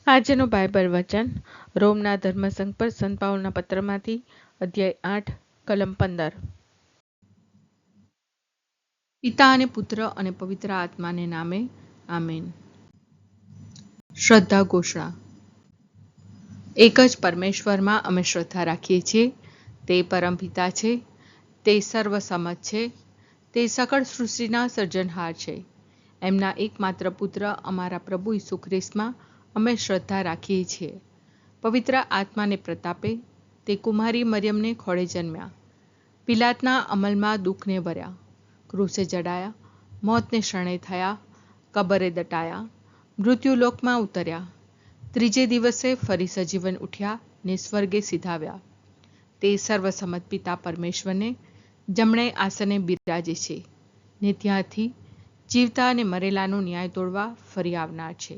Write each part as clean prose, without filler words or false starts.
આજનું બાઇબલ વચન રોમના ધર્મસંઘ પર સંત પાઉલના પત્રમાંથી અધ્યાય 8 કલમ 15. પિતા અને પુત્ર અને પવિત્ર આત્માને નામે આમેન. શ્રદ્ધા ઘોષણા. એક જ પરમેશ્વરમાં અમે શ્રદ્ધા રાખીએ છીએ. તે પરમપિતા છે, તે સર્વસમત છે, તે સકળ સૃષ્ટિના સર્જનહાર છે. એમના એકમાત્ર પુત્ર અમારા પ્રભુ ઈસુ ખ્રિસ્તમાં અમે શ્રદ્ધા રાખીએ છીએ. પવિત્ર આત્માને પ્રતાપે તે કુમારી મરિયમને ખોળે જન્મ્યા. પિલાતના અમલમાં દુઃખને વર્યા, ક્રૂસે જડાયા, મોતને શરણે થયા, કબરે દટાયા, મૃત્યુલોકમાં ઉતર્યા, ત્રીજે દિવસે ફરી સજીવન ઉઠ્યા ને સ્વર્ગે સીધાવ્યા. તે સર્વસમત પિતા પરમેશ્વરને જમણે આસને બિરાજે છે ને ત્યાંથી જીવતા અને મરેલાનો ન્યાય તોડવા ફરી આવનાર છે.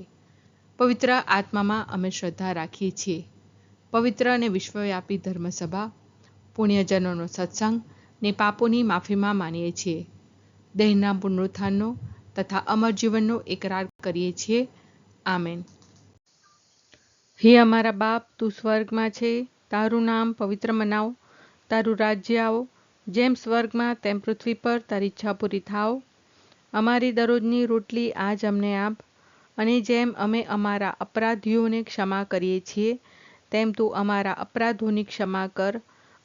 પવિત્ર આત્મામાં અમે શ્રદ્ધા રાખીએ છીએ. પવિત્ર અને વિશ્વવ્યાપી ધર્મસભા, પુણ્યજનોનો સત્સંગ ને પાપોની માફીમાં માનીએ છીએ. દેહના પુનરુત્થાનનો તથા અમર જીવનનો એકરાર કરીએ છીએ. આમેન. હે અમારા બાપ, તું સ્વર્ગમાં છે, તારું નામ પવિત્ર મનાવો, તારું રાજ્ય આવો, જેમ સ્વર્ગમાં તેમ પૃથ્વી પર તારી ઈચ્છા પૂરી થાવ. અમારી દરરોજની રોટલી આજ અમને આપ, અને જેમ અમે અમારા અપરાધીઓને ક્ષમા કરીએ છીએ તેમ તું અમારા અપરાધોની ક્ષમા કર,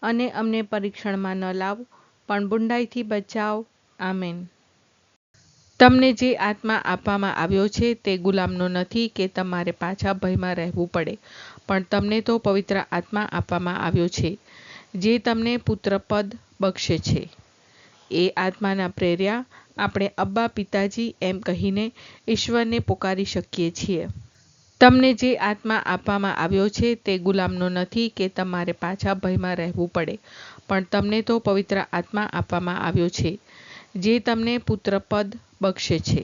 અને અમને પરીક્ષણમાં ન લાવ પણ બુંડાઈથી બચાવ. આમેન. તમને જે આત્મા આપવામાં આવ્યો છે તે ગુલામનો નથી કે તમારે પાછા ભયમાં રહેવું પડે, પણ તમને તો પવિત્ર આત્મા આપવામાં આવ્યો છે, જે તમને પુત્રપદ બક્ષે છે. એ આત્માના પ્રેર્યા આપણે અબ્બા પિતાજી એમ કહીને ઈશ્વરને પોકારી શકીએ છીએ. તમને જે આત્મા આપવામાં આવ્યો છે તે ગુલામનો નથી કે તમારે પાછા ભયમાં રહેવું પડે, પણ તમને તો પવિત્ર આત્મા આપવામાં આવ્યો છે, જે તમને પુત્રપદ બક્ષે છે.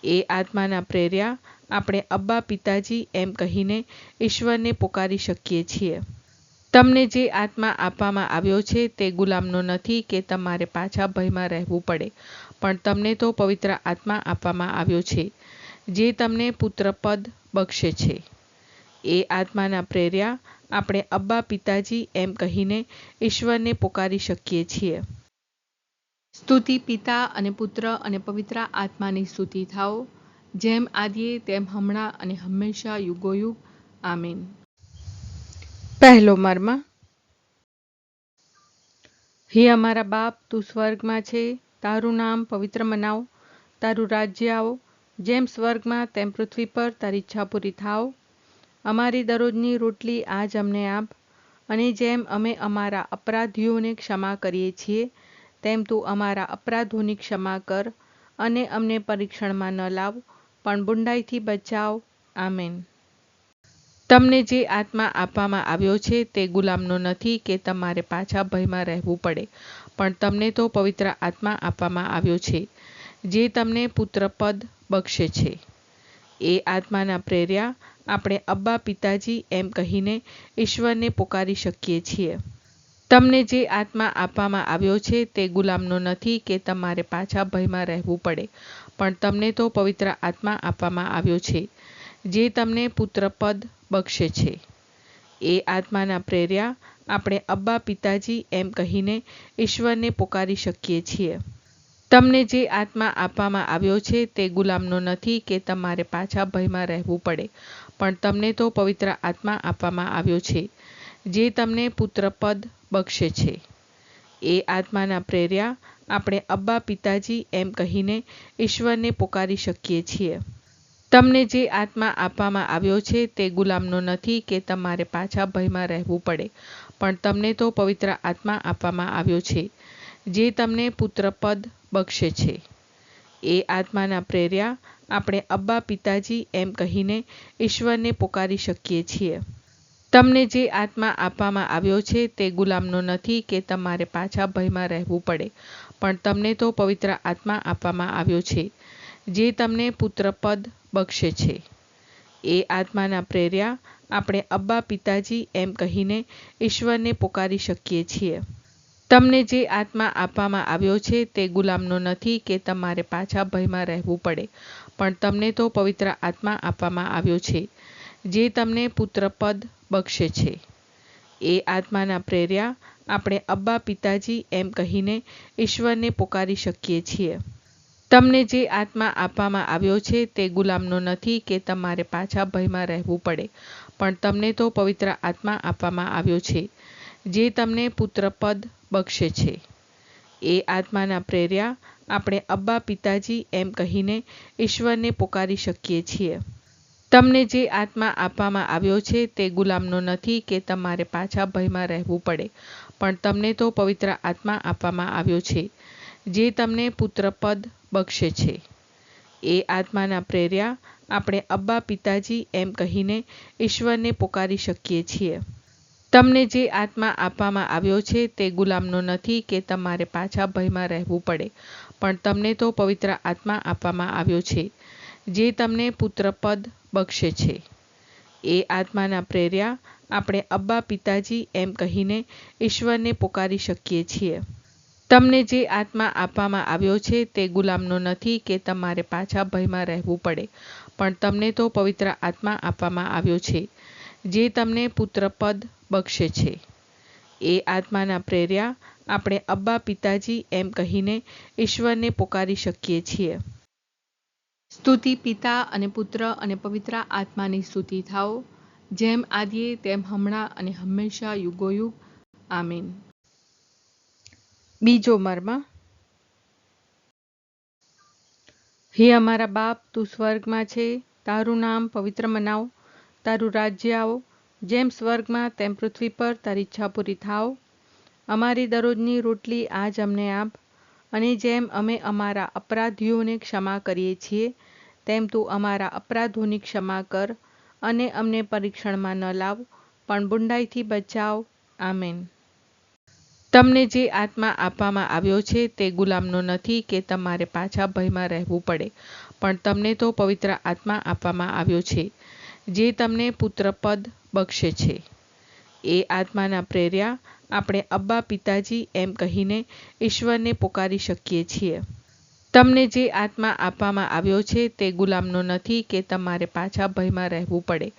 એ આત્માના પ્રેર્યા આપણે અબ્બા પિતાજી એમ કહીને ઈશ્વરને પોકારી શકીએ છીએ. તમને જે આત્મા આપવામાં આવ્યો છે તે ગુલામનો નથી કે તમારે પાછા ભયમાં રહેવું પડે, પણ તમને તો પવિત્ર આત્મા આપવામાં આવ્યો છે, જે તમને પુત્રપદ બક્ષે છે. એ આત્માના પ્રેર્યા આપણે અબ્બા પિતાજી એમ કહીને ઈશ્વરને પોકારી શકીએ છીએ. સ્તુતિ પિતા અને પુત્ર અને પવિત્ર આત્માની સ્તુતિ થાઓ, જેમ આદિએ તેમ હમણાં અને હંમેશા યુગોયુગ. આમીન. પહેલો મર્મ. હે અમારા બાપ, તું સ્વર્ગમાં છે, તારું નામ પવિત્ર મનાવો, તારું રાજ્ય આવો, જેમ સ્વર્ગમાં તેમ પૃથ્વી પર તારી ઈચ્છા પૂરી થાવ. અમારી દરરોજની રોટલી આજ અમને આપ, અને જેમ અમે અમારા અપરાધીઓને ક્ષમા કરીએ છીએ તેમ તું અમારા અપરાધોની ક્ષમા કર, અને અમને પરીક્ષણમાં ન લાવ પણ બુંડાઈથી બચાવ. આમેન. તમને જે આત્મા આપવામાં આવ્યો છે તે ગુલામનો નથી કે તમારે પાછા ભયમાં રહેવું પડે, પણ તમને તો પવિત્ર આત્મા આપવામાં આવ્યો છે, જે તમને પુત્રપદ બક્ષે છે. એ આત્માના પ્રેર્યા આપણે અબ્બા પિતાજી એમ કહીને ઈશ્વરને પોકારી શકીએ છીએ. તમને જે આત્મા આપવામાં આવ્યો છે તે ગુલામનો નથી કે તમારે પાછા ભયમાં રહેવું પડે, પણ તમને તો પવિત્ર આત્મા આપવામાં આવ્યો છે, જે તમને પુત્રપદ બક્ષે છે. એ આત્માના પ્રેર્યા આપણે અબ્બા પિતાજી એમ કહીને ઈશ્વરને પોકારી શકીએ છીએ. તમને જે આત્મા આપવામાં આવ્યો છે તે ગુલામનો નથી કે તમારે પાછા ભયમાં રહેવું પડે, પણ તમને તો પવિત્ર આત્મા આપવામાં આવ્યો છે, જે તમને પુત્રપદ બક્ષે છે. એ આત્માના પ્રેર્યા આપણે અબ્બા પિતાજી એમ કહીને ઈશ્વરને પોકારી શકીએ છીએ. તમને જે આત્મા આપવામાં આવ્યો છે તે ગુલામનો નથી કે તમારે પાછા ભયમાં રહેવું પડે, પણ તમને તો પવિત્ર આત્મા આપવામાં આવ્યો છે, જે તમને પુત્રપદ બક્ષે છે. એ આત્માના પ્રેર્યા આપણે અબ્બા પિતાજી એમ કહીને ઈશ્વરને પોકારી શકીએ છીએ. તમને જે આત્મા આપવામાં આવ્યો છે તે ગુલામનો નથી કે તમારે પાછા ભયમાં રહેવું પડે, પણ તમને તો પવિત્ર આત્મા આપવામાં આવ્યો છે, જે તમને પુત્રપદ બક્ષે છે. એ આત્માના પ્રેર્યા આપણે અબ્બા પિતાજી એમ કહીને ઈશ્વરને પોકારી શકીએ છીએ. તમને જે આત્મા આપવામાં આવ્યો છે તે ગુલામનો નથી કે તમારે પાછા ભયમાં રહેવું પડે, પણ તમને તો પવિત્ર આત્મા આપવામાં આવ્યો છે, જે તમને પુત્રપદ બક્ષે છે. એ આત્માના પ્રેર્યા આપણે અબ્બા પિતાજી એમ કહીને ઈશ્વરને પોકારી શકીએ છીએ. તમને જે આત્મા આપવામાં આવ્યો છે તે ગુલામનો નથી કે તમારે પાછા ભયમાં રહેવું પડે, પણ તમને તો પવિત્ર આત્મા આપવામાં આવ્યો છે, જે તમને પુત્રપદ બક્ષે છે. એ આત્માના પ્રેર્યા આપણે અબ્બા પિતાજી એમ કહીને ઈશ્વરને પોકારી શકીએ છીએ. તમને જે આત્મા આપવામાં આવ્યો છે તે ગુલામનો નથી કે તમારે પાછા ભયમાં રહેવું પડે, પણ તમને તો પવિત્ર આત્મા આપવામાં આવ્યો છે, જે તમને પુત્રપદ બક્ષે છે. એ આત્માના પ્રેર્યા આપણે અબ્બા પિતાજી એમ કહીને ઈશ્વરને પોકારી શકીએ છીએ. તમને જે આત્મા આપવામાં આવ્યો છે તે ગુલામનો નથી કે તમારે પાછા ભયમાં રહેવું પડે, પણ તમને તો પવિત્ર આત્મા આપવામાં આવ્યો છે, જે તમને પુત્રપદ બક્ષે છે. એ આત્માના પ્રેર્યા આપણે અબ્બા પિતાજી એમ કહીને ઈશ્વરને પોકારી શકીએ છીએ. તમને જે આત્મા આપવામાં આવ્યો છે તે ગુલામનો નથી કે તમારે પાછા ભયમાં રહેવું પડે, પણ તમને તો પવિત્ર આત્મા આપવામાં આવ્યો છે, જે તમને પુત્રપદ બક્ષે છે. એ આત્માના પ્રેર્યા આપણે અબ્બા પિતાજી એમ કહીને ઈશ્વરને પોકારી શકીએ છીએ. સ્તુતિ પિતા અને પુત્ર અને પવિત્ર આત્માની સ્તુતિ થાઓ, જેમ આદિએ તેમ હમણાં અને હંમેશા યુગોયુગ. આમીન. બીજો મર્મ. હે અમારા બાપ, તું સ્વર્ગમાં છે, તારું નામ પવિત્ર મનાવ, તારું રાજ્ય આવો, જેમ સ્વર્ગમાં તેમ પૃથ્વી પર તારી ઈચ્છા પૂરી થાવ. અમારી દરરોજની રોટલી આજ અમને આપ, અને જેમ અમે અમારા અપરાધીઓને ક્ષમા કરીએ છીએ, તેમ તું અમારા અપરાધોની ક્ષમા કર, અને અમને પરીક્ષણમાં ન લાવ, પણ બુંડાઈથી બચાવ. આમેન. તમને જે આત્મા આપવામાં આવ્યો છે તે ગુલામનો નથી કે તમારે પાછા ભયમાં રહેવું પડે, પણ તમને તો પવિત્ર આત્મા આપવામાં આવ્યો છે, જે તમને પુત્રપદ બક્ષે છે. એ આત્માના પ્રેર્યા આપણે અબ્બા પિતાજી એમ કહીને ઈશ્વરને પોકારી શકીએ છીએ. તમને જે આત્મા આપવામાં આવ્યો છે તે ગુલામનો નથી કે તમારે પાછા ભયમાં રહેવું પડે,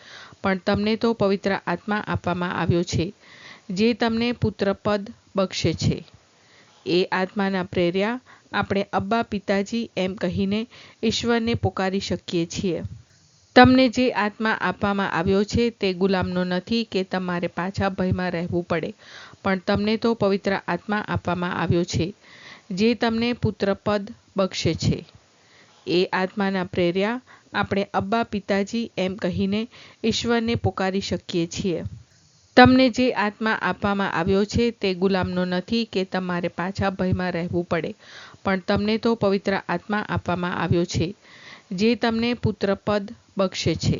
પણ તમને તો પવિત્ર આત્મા આપવામાં આવ્યો છે, જે તમને પુત્રપદ બક્ષે છે. એ આત્માના પ્રેર્યા આપણે અબ્બા પિતાજી એમ કહીને ઈશ્વરને પોકારી શકીએ છીએ. તમને જે આત્મા આપવામાં આવ્યો છે તે ગુલામનો નથી કે તમારે પાછા ભયમાં રહેવું પડે, પણ તમને તો પવિત્ર આત્મા આપવામાં આવ્યો છે, જે તમને પુત્રપદ બક્ષે છે. એ આત્માના પ્રેર્યા આપણે અબ્બા પિતાજી એમ કહીને ઈશ્વરને પોકારી શકીએ છીએ. તમને જે આત્મા આપવામાં આવ્યો છે તે ગુલામનો નથી કે તમારે પાછા ભયમાં રહેવું પડે, પણ તમને તો પવિત્ર આત્મા આપવામાં આવ્યો છે, જે તમને પુત્રપદ બક્ષે છે.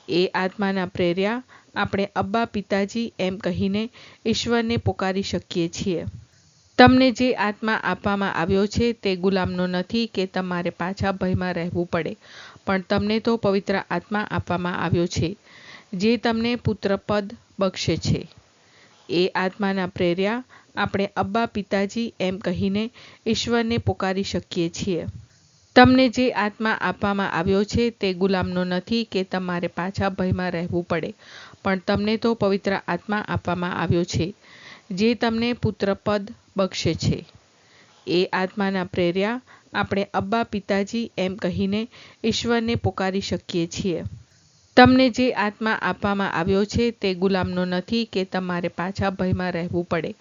એ આત્માના પ્રેર્યા આપણે અબ્બા પિતાજી એમ કહીને ઈશ્વરને પોકારી શકીએ છીએ. તમને જે આત્મા આપવામાં આવ્યો છે તે ગુલામનો નથી કે તમારે પાછા ભયમાં રહેવું પડે, પણ તમને તો પવિત્ર આત્મા આપવામાં આવ્યો છે, જે તમને પુત્રપદ બક્ષે છે. એ આત્માના પ્રેર્યા આપણે અબ્બા પિતાજી એમ કહીને ઈશ્વરને પોકારી શકીએ છીએ. તમને જે આત્મા આપવામાં આવ્યો છે તે ગુલામનો નથી કે તમારે પાછા ભયમાં રહેવું પડે, પણ તમને તો પવિત્ર આત્મા આપવામાં આવ્યો છે, જે તમને પુત્રપદ બક્ષે છે. એ આત્માના પ્રેર્યા આપણે અબ્બા પિતાજી એમ કહીને ઈશ્વરને પોકારી શકીએ છીએ. તમને જે આત્મા આપવામાં આવ્યો છે તે ગુલામનો નથી કે તમારે પાછા ભયમાં રહેવું પડે,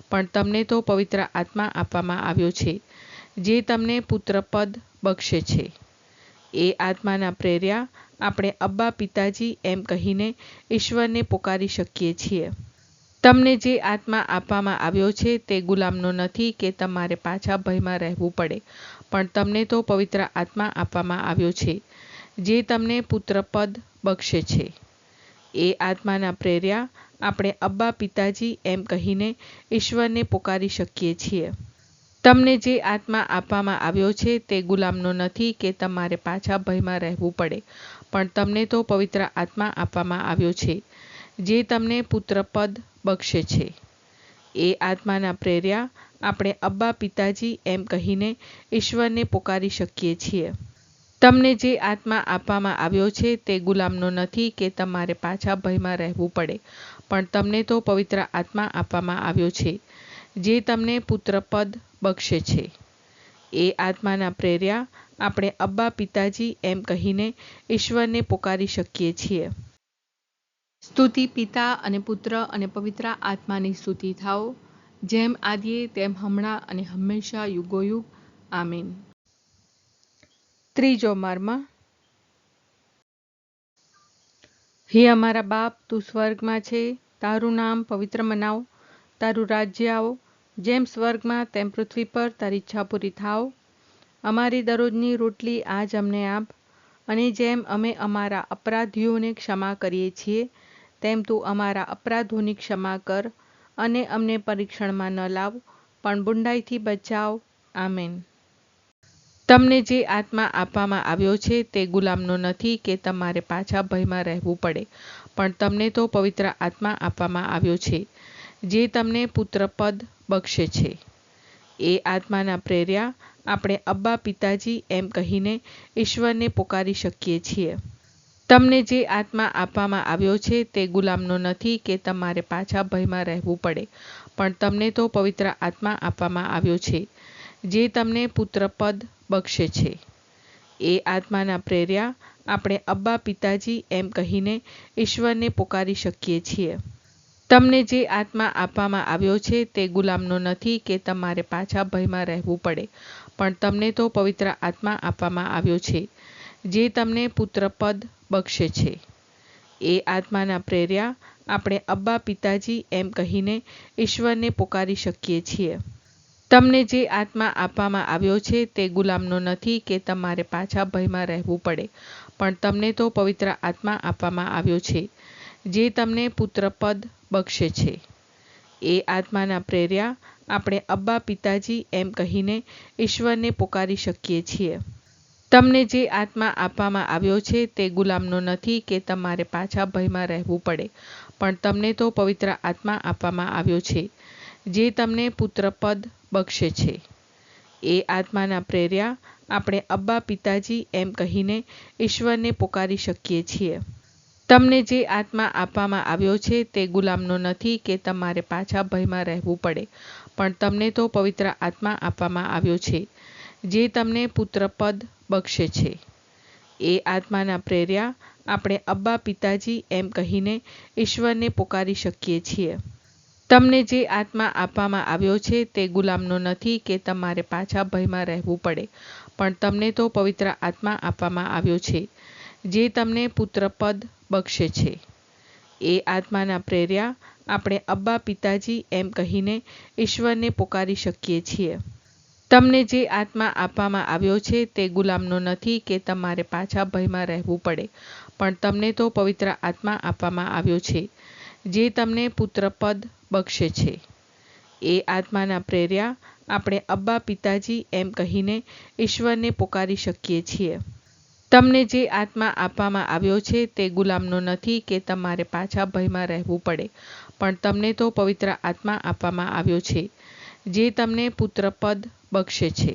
પણ તમને તો પવિત્ર આત્મા આપવામાં આવ્યો છે, જે તમને પુત્રપદ બક્ષે છે. એ આત્માના પ્રેર્યા આપણે અબ્બા પિતાજી એમ કહીને ઈશ્વરને પોકારી શકીએ છીએ. તમને જે આત્મા આપવામાં આવ્યો છે તે ગુલામનો નથી કે તમારે પાછા ભયમાં રહેવું પડે, પણ તમને તો પવિત્ર આત્મા આપવામાં આવ્યો છે, જે તમને પુત્રપદ બક્ષે છે. એ આત્માના પ્રેર્યા આપણે અબ્બા પિતાજી એમ કહીને ઈશ્વરને પોકારી શકીએ છીએ. તમને જે આત્મા આપવામાં આવ્યો છે તે ગુલામનો નથી કે તમારે પાછા ભયમાં રહેવું પડે, પણ તમને તો પવિત્ર આત્મા આપવામાં આવ્યો છે, જે તમને પુત્રપદ બક્ષે છે. એ આત્માના પ્રેર્યા આપણે અબ્બા પિતાજી એમ કહીને ઈશ્વરને પોકારી શકીએ છીએ. તમને જે આત્મા આપવામાં આવ્યો છે તે ગુલામનો નથી કે તમારે પાછા ભયમાં રહેવું પડે, પણ તમને તો પવિત્ર આત્મા આપવામાં આવ્યો છે, જે તમને પુત્રપદ બક્ષે છે. એ આત્માના પ્રેર્યા આપણે અબ્બા પિતાજી એમ કહીને ઈશ્વરને પોકારી શકીએ છીએ. સ્તુતિ પિતા અને પુત્ર અને પવિત્ર આત્માની સ્તુતિ થાઓ, જેમ આદિએ તેમ હમણાં અને હંમેશા યુગોયુગ. આમીન. ત્રીજો મર્મ. હે અમારા બાપ, તું સ્વર્ગમાં છે, તારું નામ પવિત્ર મનાવ, તારું રાજ્ય આવો, જેમ સ્વર્ગમાં તેમ પૃથ્વી પર તારી ઈચ્છા પૂરી થાવ. અમારી દરરોજની રોટલી આજ અમને આપ, અને જેમ અમે અમારા અપરાધીઓને ક્ષમા કરીએ છીએ, તેમ તું અમારા અપરાધોની ક્ષમા કર, અને અમને પરીક્ષણમાં ન લાવ, પણ બુંડાઈથી બચાવ. આમેન. તમને જે આત્મા આપવામાં આવ્યો છે તે ગુલામનો નથી કે તમારે પાછા ભયમાં રહેવું પડે, પણ તમને તો પવિત્ર આત્મા આપવામાં આવ્યો છે, જે તમને પુત્રપદ બક્ષે છે. એ આત્માના પ્રેર્યા આપણે અબ્બા પિતાજી એમ કહીને ઈશ્વરને પોકારી શકીએ છીએ. તમને જે આત્મા આપવામાં આવ્યો છે તે ગુલામનો નથી કે તમારે પાછા ભયમાં રહેવું પડે, પણ તમને તો પવિત્ર આત્મા આપવામાં આવ્યો છે, જે તમને પુત્રપદ બક્ષે છે. એ આત્માના પ્રેર્યા આપણે અબ્બા પિતાજી એમ કહીને ઈશ્વરને પોકારી શકીએ છીએ. તમને જે આત્મા આપવામાં આવ્યો છે તે ગુલામનો નથી કે તમારે પાછા ભયમાં રહેવું પડે, પણ તમને તો પવિત્ર આત્મા આપવામાં આવ્યો છે, જે તમને પુત્રપદ બક્ષે છે. એ આત્માના પ્રેર્યા આપણે અબ્બા પિતાજી એમ કહીને ઈશ્વરને પોકારી શકીએ છીએ. તમને જે આત્મા આપવામાં આવ્યો છે તે ગુલામનો નથી કે તમારે પાછા ભયમાં રહેવું પડે, પણ તમને તો પવિત્ર આત્મા આપવામાં આવ્યો છે, જે તમને પુત્રપદ બક્ષે છે. એ આત્માના પ્રેર્યા આપણે અબ્બા પિતાજી એમ કહીને ઈશ્વરને પોકારી શકીએ છીએ. તમને જે આત્મા આપવામાં આવ્યો છે તે ગુલામનો નથી કે તમારે પાછા ભયમાં રહેવું પડે, પણ તમને તો પવિત્ર આત્મા આપવામાં આવ્યો છે, જે તમને પુત્રપદ બક્ષે છે. એ આત્માના પ્રેર્યા આપણે અબ્બા પિતાજી એમ કહીને ઈશ્વરને પોકારી શકીએ છીએ. તમને જે આત્મા આપવામાં આવ્યો છે તે ગુલામનો નથી કે તમારે પાછા ભયમાં રહેવું પડે, પણ તમને તો પવિત્ર આત્મા આપવામાં આવ્યો છે, જે તમને પુત્રપદ બક્ષે છે. એ આત્માના પ્રેર્યા આપણે અબ્બા પિતાજી એમ કહીને ઈશ્વરને પોકારી શકીએ છીએ. તમને જે આત્મા આપવામાં આવ્યો છે તે ગુલામનો નથી કે તમારે પાછા ભયમાં રહેવું પડે, પણ તમને તો પવિત્ર આત્મા આપવામાં આવ્યો છે, જે તમને પુત્રપદ બક્ષે છે. એ આત્માના પ્રેર્યા આપણે અબ્બા પિતાજી એમ કહીને ઈશ્વરને પોકારી શકીએ છીએ. તમને જે આત્મા આપવામાં આવ્યો છે તે ગુલામનો નથી કે તમારે પાછા ભયમાં રહેવું પડે, પણ તમને તો પવિત્ર આત્મા આપવામાં આવ્યો છે, જે તમને પુત્રપદ બક્ષે છે. એ આત્માના પ્રેર્યા આપણે અબ્બા પિતાજી એમ કહીને ઈશ્વરને પોકારી શકીએ છીએ. તમને જે આત્મા આપવામાં આવ્યો છે તે ગુલામનો નથી કે તમારે પાછા ભયમાં રહેવું પડે, પણ તમને તો પવિત્ર આત્મા આપવામાં આવ્યો છે, જે તમને પુત્રપદ બક્ષે છે.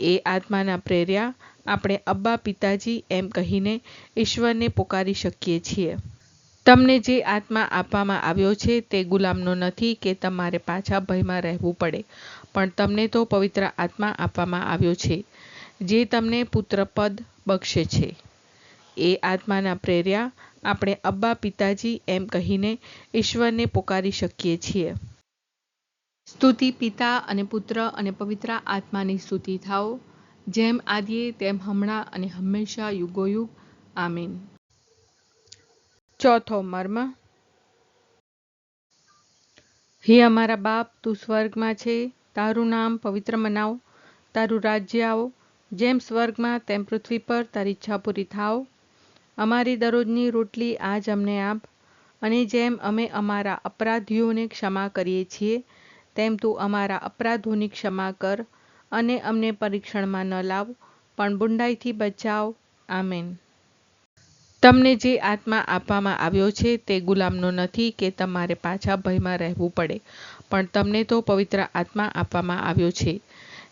એ આત્માના પ્રેર્યા આપણે અબ્બા પિતાજી એમ કહીને ઈશ્વરને પોકારી શકીએ છીએ. તમને જે આત્મા આપવામાં આવ્યો છે તે ગુલામનો નથી કે તમારે પાછા ભયમાં રહેવું પડે, પણ તમને તો પવિત્ર આત્મા આપવામાં આવ્યો છે, જે તમને પુત્રપદ બક્ષે છે. એ આત્માના પ્રેર્યા આપણે અબ્બા પિતાજી એમ કહીને ઈશ્વરને પોકારી શકીએ છીએ. સ્તુતિ પિતા અને પુત્ર અને પવિત્ર આત્માની સ્તુતિ થાઓ, જેમ આદિએ તેમ હમણાં અને હંમેશા યુગોયુગ. આમીન. ચોથો મર્મ. હે અમારા બાપ, તું સ્વર્ગમાં છે, તારું નામ પવિત્ર મનાવ, તારું રાજ્ય આવો, જેમ સ્વર્ગમાં તેમ પૃથ્વી પર તારી ઈચ્છા પૂરી થાવ. અમારી દરરોજની રોટલી આજ અમને આપ, અને જેમ અમે અમારા અપરાધીઓને ક્ષમા કરીએ છીએ, તેમ તું અમારા અપરાધોની ક્ષમા કર, અને અમને પરીક્ષણમાં ન લાવ, પણ બુંડાઈથી બચાવ. આમેન. તમને જે આત્મા આપવામાં આવ્યો છે તે ગુલામનો નથી કે તમારે પાછા ભયમાં રહેવું પડે, પણ તમને તો પવિત્ર આત્મા આપવામાં આવ્યો છે,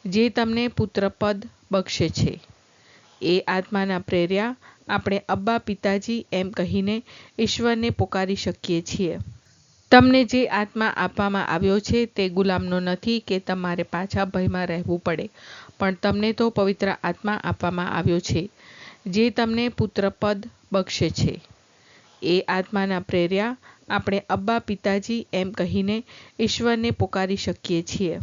જે તમને પુત્રપદ બક્ષે છે. એ આત્માના પ્રેર્યા આપણે અબ્બા પિતાજી એમ કહીને ઈશ્વરને પોકારી શકીએ છીએ. તમને જે આત્મા આપવામાં આવ્યો છે તે ગુલામનો નથી કે તમારે પાછા ભયમાં રહેવું પડે, પણ તમને તો પવિત્ર આત્મા આપવામાં આવ્યો છે, જે તમને પુત્રપદ બક્ષે છે. એ આત્માના પ્રેર્યા આપણે અબ્બા પિતાજી એમ કહીને ઈશ્વરને પોકારી શકીએ છીએ.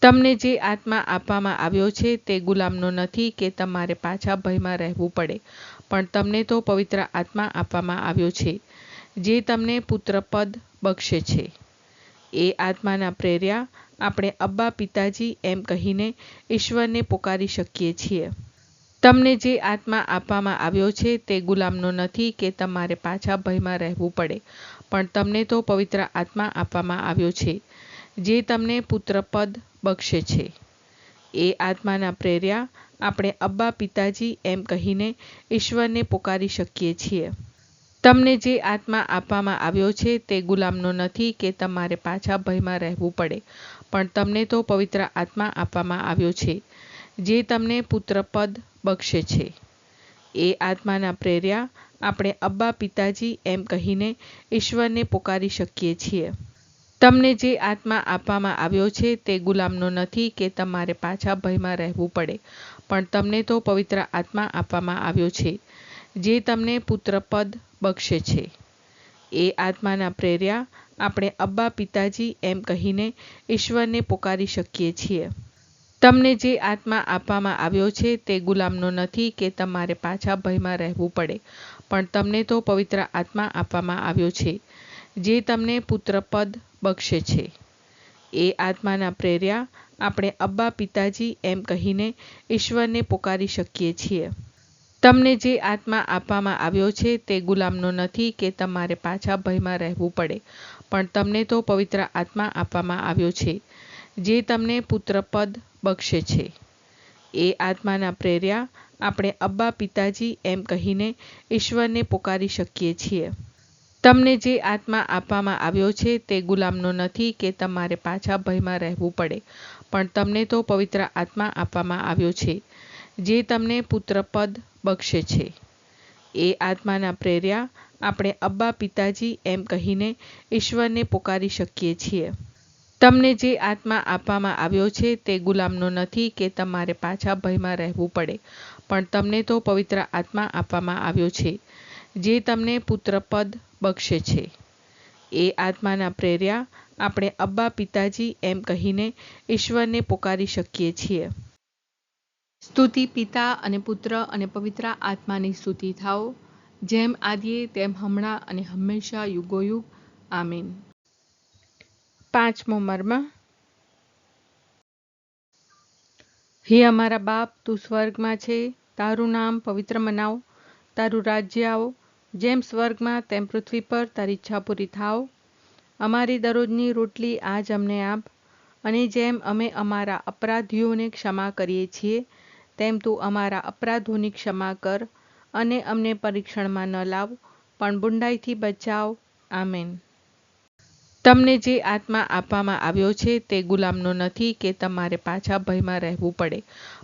તમને જે આત્મા આપવામાં આવ્યો છે તે ગુલામનો નથી કે તમારે પાછા ભયમાં રહેવું પડે, પણ તમને તો પવિત્ર આત્મા આપવામાં આવ્યો છે, જે તમને પુત્રપદ બક્ષે છે. એ આત્માના પ્રેર્યા આપણે અબ્બા પિતાજી એમ કહીને ઈશ્વરને પોકારી શકીએ છીએ. તમને જે આત્મા આપવામાં આવ્યો છે તે ગુલામનો નથી કે તમારે પાછા ભયમાં રહેવું પડે, પણ તમને તો પવિત્ર આત્મા આપવામાં આવ્યો છે, જે તમને પુત્રપદ બક્ષે છે. એ આત્માના પ્રેર્યા આપણે અબ્બા પિતાજી એમ કહીને ઈશ્વરને પોકારી શકીએ છીએ. તમને જે આત્મા આપવામાં આવ્યો છે તે ગુલામનો નથી કે તમારે પાછા ભયમાં રહેવું પડે, પણ તમને તો પવિત્ર આત્મા આપવામાં આવ્યો છે, જે તમને પુત્રપદ બક્ષે છે. એ આત્માના પ્રેર્યા આપણે અબ્બા પિતાજી એમ કહીને ઈશ્વરને પોકારી શકીએ છીએ. તમને જે આત્મા આપવામાં આવ્યો છે તે ગુલામનો નથી કે તમારે પાછા ભયમાં રહેવું પડે, પણ તમને તો પવિત્ર આત્મા આપવામાં આવ્યો છે, જે તમને પુત્રપદ બક્ષે છે. એ આત્માના પ્રેર્યા આપણે અબ્બા પિતાજી એમ કહીને ઈશ્વરને પોકારી શકીએ છીએ. તમને જે આત્મા આપવામાં આવ્યો છે તે ગુલામનો નથી કે તમારે પાછા ભયમાં રહેવું પડે, પણ તમને તો પવિત્ર આત્મા આપવામાં આવ્યો છે, જે તમને પુત્રપદ બક્ષે છે. એ આત્માના પ્રેર્યા આપણે અબ્બા પિતાજી એમ કહીને ઈશ્વરને પોકારી શકીએ છીએ. તમને જે આત્મા આપવામાં આવ્યો છે તે ગુલામનો નથી કે તમારે પાછા ભયમાં રહેવું પડે, પણ તમને તો પવિત્ર આત્મા આપવામાં આવ્યો છે, જે તમને પુત્રપદ બક્ષે છે. એ આત્માના પ્રેર્યા આપણે અબ્બા પિતાજી એમ કહીને ઈશ્વરને પોકારી શકીએ છીએ. તમને જે આત્મા આપવામાં આવ્યો છે તે ગુલામનો નથી કે તમારે પાછા ભયમાં રહેવું પડે, પણ તમને તો પવિત્ર આત્મા આપવામાં આવ્યો છે, જે તમને પુત્રપદ બક્ષે છે. એ આત્માના પ્રેર્યા આપણે અબ્બા પિતાજી એમ કહીને ઈશ્વરને પોકારી શકીએ છીએ. તમને જે આત્મા આપવામાં આવ્યો છે તે ગુલામનો નથી કે તમારે પાછા ભયમાં રહેવું પડે, પણ તમને તો પવિત્ર આત્મા આપવામાં આવ્યો છે, જે તમને પુત્રપદ બક્ષે છે. એ આત્માના પ્રેર્યા આપણે અબ્બા પિતાજી એમ કહીને ઈશ્વરને પોકારી શકીએ છીએ. સ્તુતિ પિતા અને પુત્ર અને પવિત્ર આત્માની સ્તુતિ થાઓ, જેમ આદિએ તેમ હમણાં અને હંમેશા યુગોયુગ. આમીન. પાંચમો મર્મ. હે અમારા બાપ, તું સ્વર્ગમાં છે, તારું નામ પવિત્ર મનાવ, તારું રાજ્ય આવો, જેમ સ્વર્ગમાં તેમ પૃથ્વી પર તારી ઈચ્છા પૂરી થાવ. અમારી દરરોજની રોટલી આજ અમને આપ, અને જેમ અમે અમારા અપરાધીઓને ક્ષમા કરીએ છીએ, તેમ તું અમારા અપરાધોની ક્ષમા કર, અને અમને પરીક્ષણમાં ન લાવ, પણ બુંડાઈથી બચાવ. આમેન. તમને જે આત્મા આપવામાં આવ્યો છે તે ગુલામનો નથી કે તમારે પાછા ભયમાં રહેવું પડે,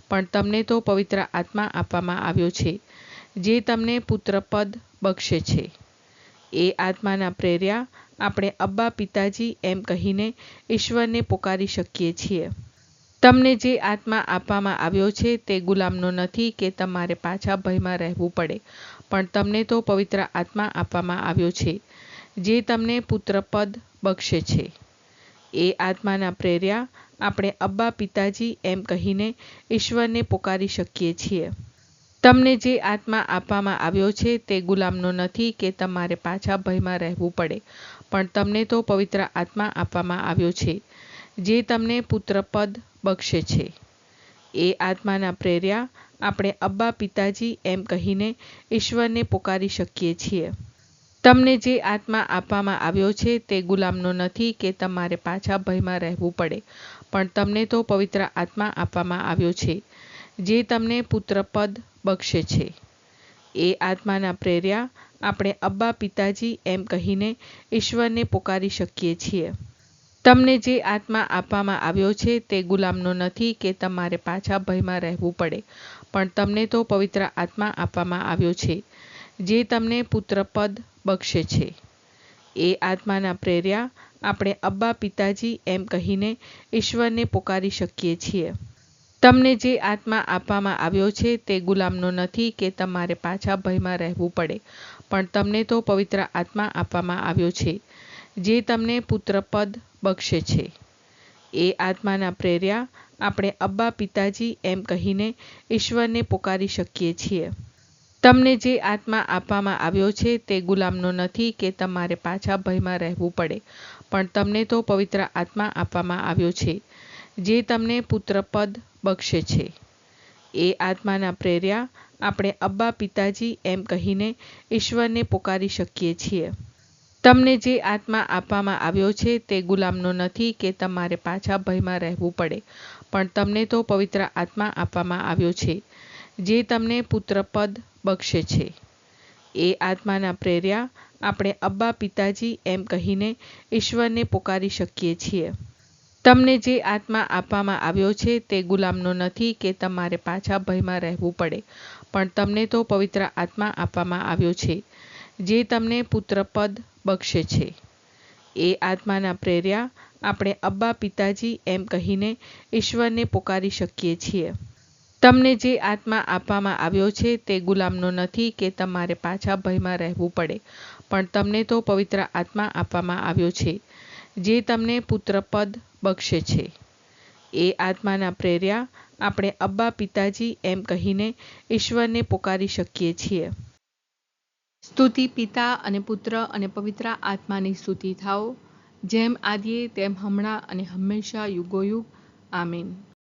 પણ તમને તો પવિત્ર આત્મા આપવામાં આવ્યો છે, જે તમને પુત્રપદ બક્ષે છે. એ આત્માના પ્રેર્યા આપણે અબ્બા પિતાજી એમ કહીને ઈશ્વરને પોકારી શકીએ છીએ. તમને જે આત્મા આપવામાં આવ્યો છે તે ગુલામનો નથી કે તમારે પાછા ભયમાં રહેવું પડે, પણ તમને તો પવિત્ર આત્મા આપવામાં આવ્યો છે, જે તમને પુત્રપદ બક્ષે છે. એ આત્માના પ્રેર્યા આપણે અબ્બા પિતાજી એમ કહીને ઈશ્વરને પોકારી શકીએ છીએ. તમને જે આત્મા આપવામાં આવ્યો છે તે ગુલામનો નથી કે તમારે પાછા ભયમાં રહેવું પડે, પણ તમને તો પવિત્ર આત્મા આપવામાં આવ્યો છે, જે તમને પુત્રપદ બક્ષે છે. એ આત્માના પ્રેર્યા આપણે અબ્બા પિતાજી એમ કહીને ઈશ્વરને પોકારી શકીએ છીએ. તમને જે આત્મા આપવામાં આવ્યો છે તે ગુલામનો નથી કે તમારે પાછા ભયમાં રહેવું પડે, પણ તમને તો પવિત્ર આત્મા આપવામાં આવ્યો છે, જે તમને પુત્રપદ બક્ષે છે. એ આત્માના પ્રેર્યા આપણે અબ્બા પિતાજી એમ કહીને ઈશ્વરને પોકારી શકીએ છીએ. તમને જે આત્મા આપવામાં આવ્યો છે તે ગુલામનો નથી કે તમારે પાછા ભયમાં રહેવું પડે, પણ તમને તો પવિત્ર આત્મા આપવામાં આવ્યો છે, જે તમને પુત્રપદ બક્ષે છે. એ આત્માના પ્રેર્યા આપણે અબ્બા પિતાજી એમ કહીને ઈશ્વરને પોકારી શકીએ છીએ. તમને જે આત્મા આપવામાં આવ્યો છે તે ગુલામનો નથી કે તમારે પાછા ભયમાં રહેવું પડે, પણ તમને તો પવિત્ર આત્મા આપવામાં આવ્યો છે, જે તમને પુત્રપદ બક્ષે છે. એ આત્માના પ્રેર્યા આપણે અબ્બા પિતાજી એમ કહીને ઈશ્વરને પોકારી શકીએ છીએ. તમને જે આત્મા આપવામાં આવ્યો છે તે ગુલામનો નથી કે તમારે પાછા ભયમાં રહેવું પડે, પણ તમને તો પવિત્ર આત્મા આપવામાં આવ્યો છે, જે તમને પુત્રપદ બક્ષે છે. એ આત્માના પ્રેર્યા આપણે અબ્બા પિતાજી એમ કહીને ઈશ્વરને પોકારી શકીએ છીએ. તમને જે આત્મા આપવામાં આવ્યો છે તે ગુલામનો નથી કે તમારે પાછા ભયમાં રહેવું પડે, પણ તમને તો પવિત્ર આત્મા આપવામાં આવ્યો છે, જે તમને પુત્રપદ બક્ષે છે. એ આત્માના પ્રેર્યા આપણે અબ્બા પિતાજી એમ કહીને ઈશ્વરને પોકારી શકીએ છીએ. તમને જે આત્મા આપવામાં આવ્યો છે તે ગુલામનો નથી કે તમારે પાછા ભયમાં રહેવું પડે, પણ તમને તો પવિત્ર આત્મા આપવામાં આવ્યો છે, જે તમને પુત્રપદ બક્ષે છે. એ આત્માના પ્રેર્યા આપણે અબ્બા પિતાજી એમ કહીને ઈશ્વરને પોકારી શકીએ છીએ. તમને જે આત્મા આપવામાં આવ્યો છે તે ગુલામનો નથી કે તમારે પાછા ભયમાં રહેવું પડે, પણ તમને તો પવિત્ર આત્મા આપવામાં આવ્યો છે, જે તમને પુત્રપદ બક્ષે છે. એ આત્માના પ્રેર્યા આપણે અબ્બા પિતાજી એમ કહીને ઈશ્વરને પોકારી શકીએ છીએ. સ્તુતિ પિતા અને પુત્ર અને પવિત્ર આત્માની સ્તુતિ થાઓ, જેમ આદિએ તેમ હમણાં અને હંમેશા યુગોયુગ. આમીન.